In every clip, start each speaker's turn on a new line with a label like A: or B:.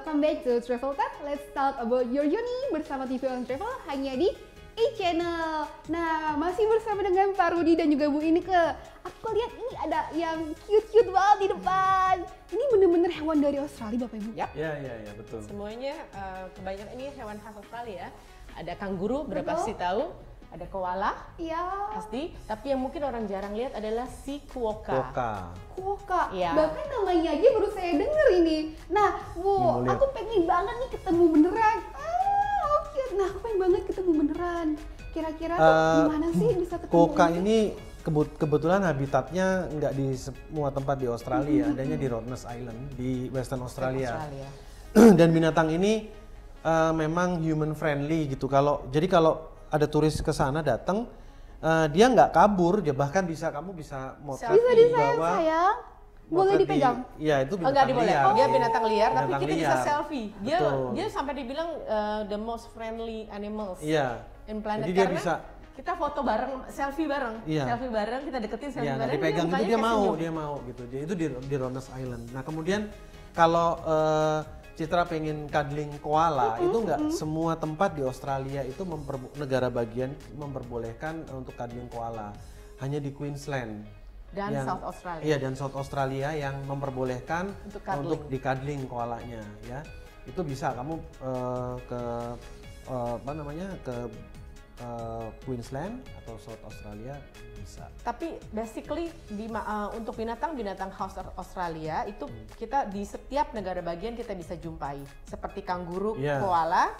A: welcome back to Travel Talk. Let's talk about your journey bersama TV on Travel hanya di e-channel. Nah, masih bersama dengan Pak Rudi dan juga Bu Ineke. Aku lihat ini ada yang cute-cute banget di depan. Ini bener-bener hewan dari Australia, Bapak Ibu.
B: Iya, betul.
C: Semuanya kebanyakan ini hewan khas Australia. Ada kanguru, berapa
A: Betul.
C: sih tahu? Ada koala,
A: Iya.
C: pasti. Tapi yang mungkin orang jarang lihat adalah si quokka.
A: Quokka.
C: Iya.
A: Bahkan namanya aja baru saya denger ini. Nah, Bu,
B: mau lihat.
A: aku pengen banget nih ketemu beneran. Oke. Nah, aku pengen banget ketemu beneran. Kira-kira tuh gimana sih bisa ketemu?
B: Quokka ini kebetulan habitatnya nggak di semua tempat di Australia, adanya di Rottnest Island di Western Australia. Dan binatang ini memang human friendly gitu. Jadi kalau ada turis ke sana datang, dia nggak kabur, dia bahkan kamu bisa motret
A: Bisa
B: di
A: disayang,
B: bawah.
A: sayang. Boleh dipegang?
B: Iya, itu binatang
C: Enggak diboleh.
B: liar.
C: Dia binatang liar, tapi
B: Binatang
C: kita bisa
B: liar.
C: selfie.
B: Betul.
C: Dia sampai dibilang the most friendly animals
B: Iya.
C: in planet.
B: Jadi dia
C: karena
B: bisa.
C: kita foto bareng, selfie bareng,
B: Iya.
C: selfie bareng, kita deketin selfie
B: Iya,
C: bareng.
B: dipegang itu
C: mukanya
B: dia
C: kayak
B: mau,
C: senyum.
B: dia mau gitu. Jadi itu di Rottnest Island. Nah kemudian kalau Citra pengen cuddling koala, itu nggak semua tempat di Australia itu negara bagian memperbolehkan untuk cuddling koala. Hanya di Queensland
C: Dan South Australia.
B: Iya, dan South Australia yang memperbolehkan
C: Untuk cuddling.
B: untuk di cuddling koalanya, ya. Itu bisa kamu ke Queensland atau South Australia bisa.
C: Tapi basically untuk binatang khas Australia itu kita di setiap negara bagian kita bisa jumpai. Seperti kanguru,
B: Iya.
C: koala,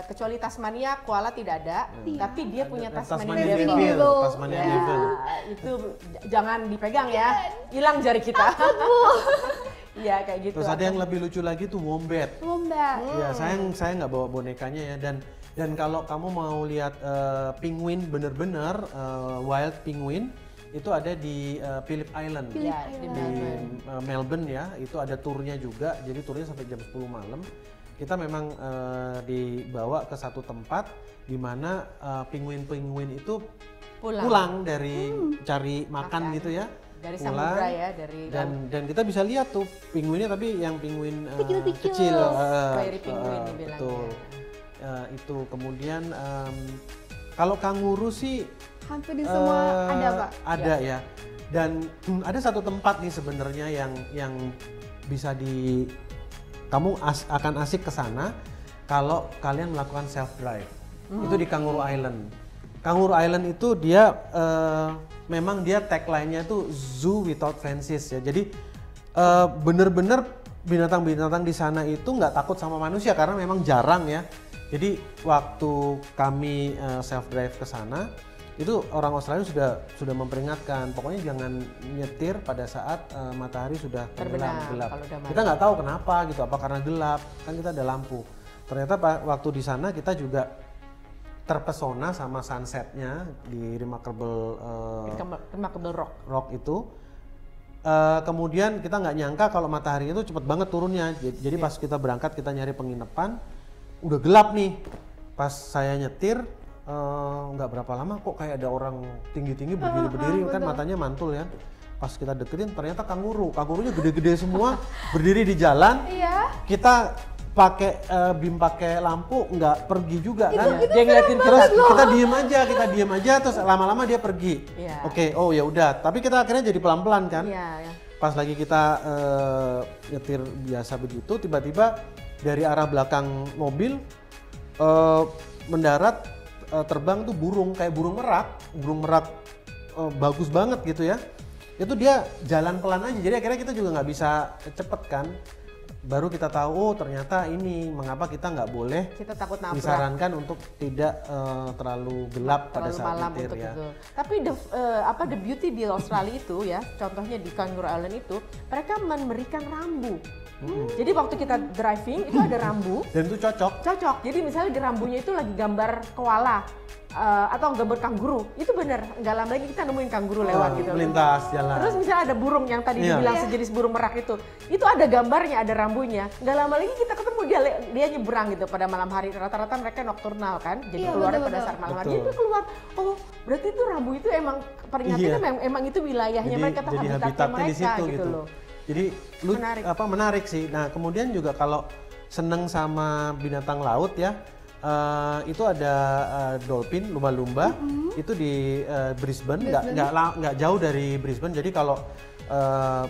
C: kecuali Tasmania, koala tidak ada. Tapi dia punya Tasmanian
B: Tasmanian
C: Devil.
B: Devil. Tasmanian
C: Ya,
B: Devil.
C: itu jangan dipegang ya, hilang jari kita. Iya kayak gitu.
B: Terus ada yang lebih lucu lagi tuh wombat.
A: Wombat.
B: Ya, saya nggak bawa bonekanya ya, dan kalau kamu mau lihat penguin bener-bener wild penguin itu ada di Phillip Island.
C: Ya,
B: Di
C: di Melbourne.
B: Melbourne ya, itu ada turnya juga. Jadi turnya sampai jam 10 malam. Kita memang dibawa ke satu tempat di mana penguin-penguin itu pulang dari cari makan gitu ya.
C: Dari
B: pulang,
C: samudra ya, dari
B: dan kita bisa lihat tuh penguinnya, tapi yang penguin
A: Kecil-kecil.
B: kecil.
C: Prairie penguin dibilangnya.
B: Betul. Itu kemudian kalau kanguru sih
A: Hampir di semua ada, Pak.
B: ada ya. Dan ada satu tempat nih sebenarnya yang bisa kamu akan asik ke sana kalau kalian melakukan self drive. Itu di Kangaroo Island. Kangaroo Island itu dia memang dia tagline-nya tuh zoo without fences ya. Jadi bener-bener binatang-binatang di sana itu nggak takut sama manusia karena memang jarang ya. Jadi waktu kami self drive ke sana, itu orang Australia sudah memperingatkan, pokoknya jangan nyetir pada saat matahari sudah
C: Terbenam,
B: gelap.
C: kalau udah malam.
B: Kita nggak tahu kenapa gitu, apa karena gelap, kan kita ada lampu. Ternyata waktu di sana kita juga terpesona sama sunsetnya di Remarkable Rock itu. Kemudian kita nggak nyangka kalau matahari itu cepet banget turunnya. Jadi pas kita berangkat kita nyari penginapan, udah gelap nih. Pas saya nyetir, nggak berapa lama kok kayak ada orang tinggi-tinggi berdiri-berdiri, kan matanya mantul ya. Pas kita deketin ternyata kangurunya gede-gede semua berdiri di jalan.
A: Iya.
B: Kita pakai lampu nggak pergi juga kan.
C: Dia ngeliatin
B: Terus kita diem aja terus lama-lama dia pergi.
C: Iya.
B: Oke, oh ya udah, tapi kita akhirnya jadi pelan-pelan kan.
C: Iya.
B: Pas lagi kita nyetir biasa begitu, tiba-tiba dari arah belakang mobil mendarat, terbang tuh kayak burung merak bagus banget gitu ya. Itu dia jalan pelan aja, jadi akhirnya kita juga nggak bisa cepet kan. Baru kita tahu, oh ternyata ini mengapa kita nggak boleh,
C: Kita takut nabrak.
B: disarankan untuk tidak terlalu gelap pada
C: Terlalu
B: saat
C: malam
B: nyetir
C: untuk
B: ya.
C: itu. Tapi the beauty di Australia itu ya, contohnya di Kangaroo Island itu, mereka memberikan rambu. Jadi waktu kita driving itu ada rambu.
B: Dan itu cocok.
C: Jadi misalnya di rambunya itu lagi gambar koala atau gambar kanguru, itu bener. Nggak lama lagi kita nemuin kanguru lewat gitu.
B: Melintas jalan.
C: Terus misalnya ada burung yang tadi
B: Iya.
C: dibilang sejenis burung merak itu ada gambarnya, ada rambunya. Nggak lama lagi kita ketemu dia nyebrang gitu pada malam hari. Rata-rata mereka nokturnal kan, jadi
A: Iya,
C: keluarnya
A: betul,
C: pada
A: betul.
C: saat malam hari.
B: Betul.
C: Dia keluar, oh berarti itu rambu itu emang peringatannya emang itu wilayahnya mereka, tuh
B: jadi
C: habitatnya
B: habitatnya di
C: mereka
B: situ
C: gitu
B: gitu.
C: loh.
B: Jadi menarik sih. Nah kemudian juga kalau seneng sama binatang laut ya, itu ada dolphin, lumba-lumba, itu di Brisbane, nggak jauh dari Brisbane. Jadi kalau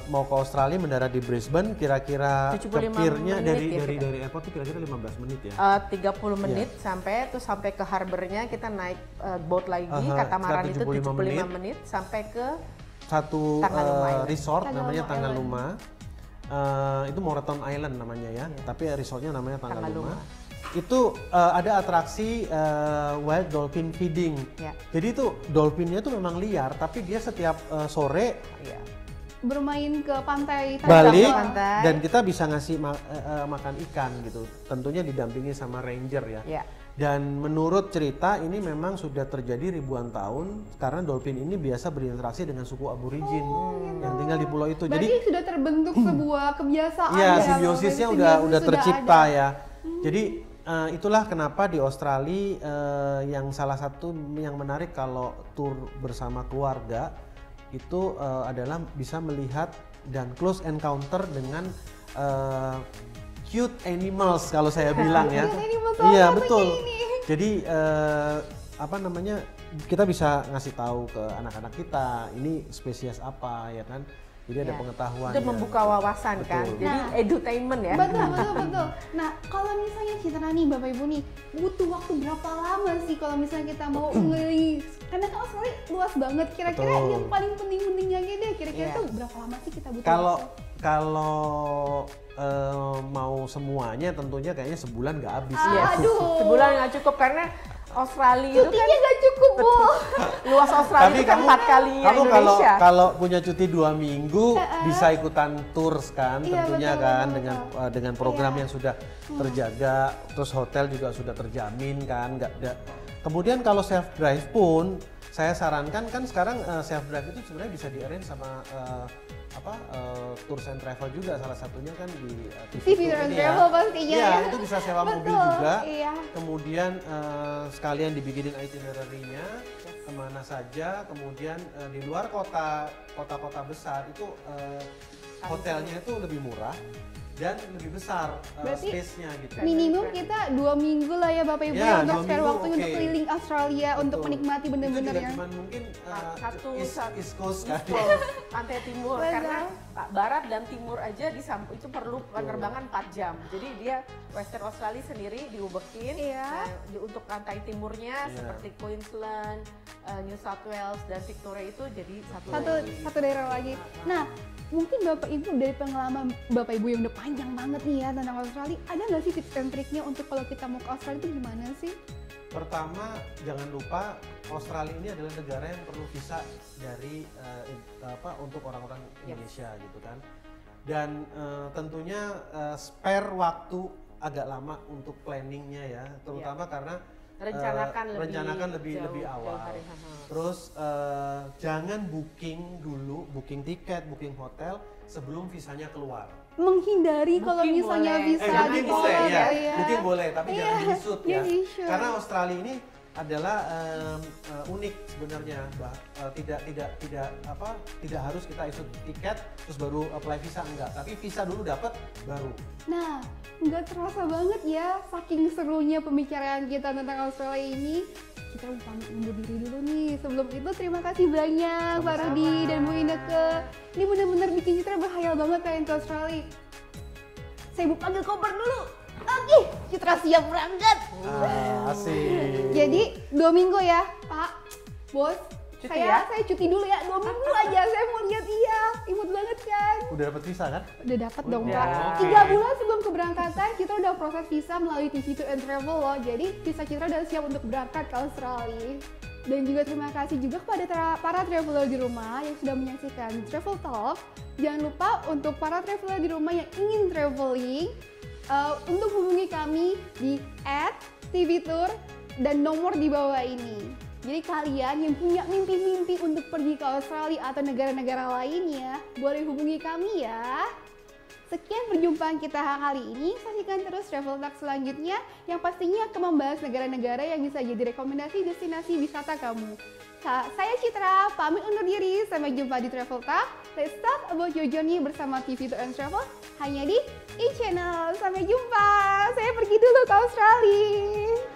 B: mau ke Australia mendarat di Brisbane, kira-kira ke
C: 75
B: pier-nya
C: menit ya
B: dari airport itu kira-kira 15 menit ya.
C: 30 menit sampai ke harbornya kita naik boat lagi, katamaran itu 75 menit sampai ke
B: satu resort namanya
A: Tanggaluma
B: Tanggaluma. Itu Moreton Island namanya ya, tapi resortnya namanya Tanggaluma. Itu ada atraksi wild dolphin feeding. Jadi itu dolphinnya tuh memang liar, tapi dia setiap sore
A: bermain ke pantai
B: balik dan kita bisa ngasih makan ikan gitu. Tentunya didampingi sama ranger ya. Dan menurut cerita ini memang sudah terjadi ribuan tahun karena dolphin ini biasa berinteraksi dengan suku aborigin yang tinggal di pulau itu.
A: Berarti
B: Jadi
A: sudah terbentuk sebuah kebiasaan.
B: Iya, simbiosisnya udah tercipta ya. Jadi itulah kenapa di Australia yang salah satu yang menarik kalau tur bersama keluarga itu adalah bisa melihat dan close encounter dengan cute animals kalau saya bilang ya. Iya betul. Jadi apa namanya, kita bisa ngasih tahu ke anak-anak kita ini spesies apa ya kan. Jadi ada pengetahuan.
C: Itu membuka wawasan kan. Jadi edutainment ya.
A: Betul. Nah, kalau misalnya Citra nih Bapak Ibu nih, butuh waktu berapa lama sih kalau misalnya kita mau ngeliling? Karena kan Australia luas banget. Kira-kira yang paling penting-pentingnya deh, kira-kira tuh berapa lama sih kita butuh waktu?
B: Kalau mau semuanya tentunya kayaknya sebulan nggak habis.
A: Aduh.
C: Sebulan nggak cukup karena Australia itu kan
A: cutinya nggak cukup, Bu.
C: Luas Australia itu kan 4 kali Indonesia.
B: Kalau punya cuti 2 minggu bisa ikutan tours kan, tentunya
A: betul,
B: kan
A: betul.
B: dengan program yang sudah terjaga, terus hotel juga sudah terjamin kan, Kemudian kalau self drive pun saya sarankan kan sekarang self drive itu sebenarnya bisa di-arrange sama tours and travel juga, salah satunya kan di
A: TV Tour and Travel pastinya.
B: Iya, itu bisa sewa mobil juga.
A: Iya.
B: Kemudian sekalian dibikinin itinerary-nya kemana saja. Kemudian di luar kota-kota besar itu hotelnya itu lebih murah dan lebih besar space-nya gitu.
A: Minimum kita 2 minggu lah ya Bapak Ibu
B: Ya,
A: untuk
B: 2
A: spare
B: minggu,
A: waktu untuk keliling Australia untuk menikmati bener-bener
B: itu juga
A: ya.
B: cuman mungkin East Coast kan.
C: Pantai Timur, karena barat dan timur aja itu perlu penerbangan 4 jam. Jadi dia Western Australia sendiri diubekin. Nah, untuk pantai timurnya seperti Queensland, New South Wales dan Victoria itu jadi
A: satu daerah lagi. Nah, mungkin Bapak Ibu dari pengalaman Bapak Ibu yang udah panjang banget nih ya tentang Australia, ada nggak sih tips and triknya untuk kalau kita mau ke Australia itu gimana sih?
B: Pertama, jangan lupa Australia ini adalah negara yang perlu visa dari untuk orang-orang Indonesia gitu kan. Dan tentunya spare waktu agak lama untuk planningnya ya, terutama karena rencanakan lebih awal. Terus jangan booking tiket, booking hotel sebelum visanya keluar.
A: Menghindari kalau misalnya bisa
B: booking boleh ya.
A: Iya.
B: Booking boleh, tapi jangan di-shoot ya.
A: Di-shoot.
B: Karena Australia ini adalah unik sebenarnya, tidak harus kita issue tiket terus baru apply visa, enggak, tapi visa dulu dapat baru.
A: Nah, nggak terasa banget ya saking serunya pembicaraan kita tentang Australia ini. Kita pamit undur diri dulu nih. Sebelum itu terima kasih banyak Pak Rudi dan Bu Ineke. Ini benar-benar bikin Citra berhayal banget pengen ke Australia. Saya mau panggil koper dulu. Oke, Citra siap berangkat.
B: Asik.
A: Jadi 2 minggu ya, Pak, Bos.
C: Cuti
A: Saya cuti dulu ya, 2 minggu aja. Saya mau lihat imut banget kan.
B: Udah dapat visa kan?
A: Udah dapat dong,
C: Udah.
A: Pak. 3 bulan sebelum keberangkatan Citra udah proses visa melalui TV Tour and Travel loh. Jadi visa Citra udah siap untuk berangkat ke Australia. Dan juga terima kasih juga kepada para traveler di rumah yang sudah menyaksikan Travel Talk. Jangan lupa untuk para traveler di rumah yang ingin traveling, untuk hubungi kami di @tvtour dan nomor di bawah ini. Jadi kalian yang punya mimpi-mimpi untuk pergi ke Australia atau negara-negara lainnya, boleh hubungi kami ya. Sekian perjumpaan kita kali ini, saksikan terus Travel Talk selanjutnya yang pastinya akan membahas negara-negara yang bisa jadi rekomendasi destinasi wisata kamu. Saya Citra, pamit undur diri. Sampai jumpa di Travel Talk. Let's talk about your journey bersama TV Tour and Travel hanya di e-channel. Sampai jumpa. Saya pergi dulu ke Australia.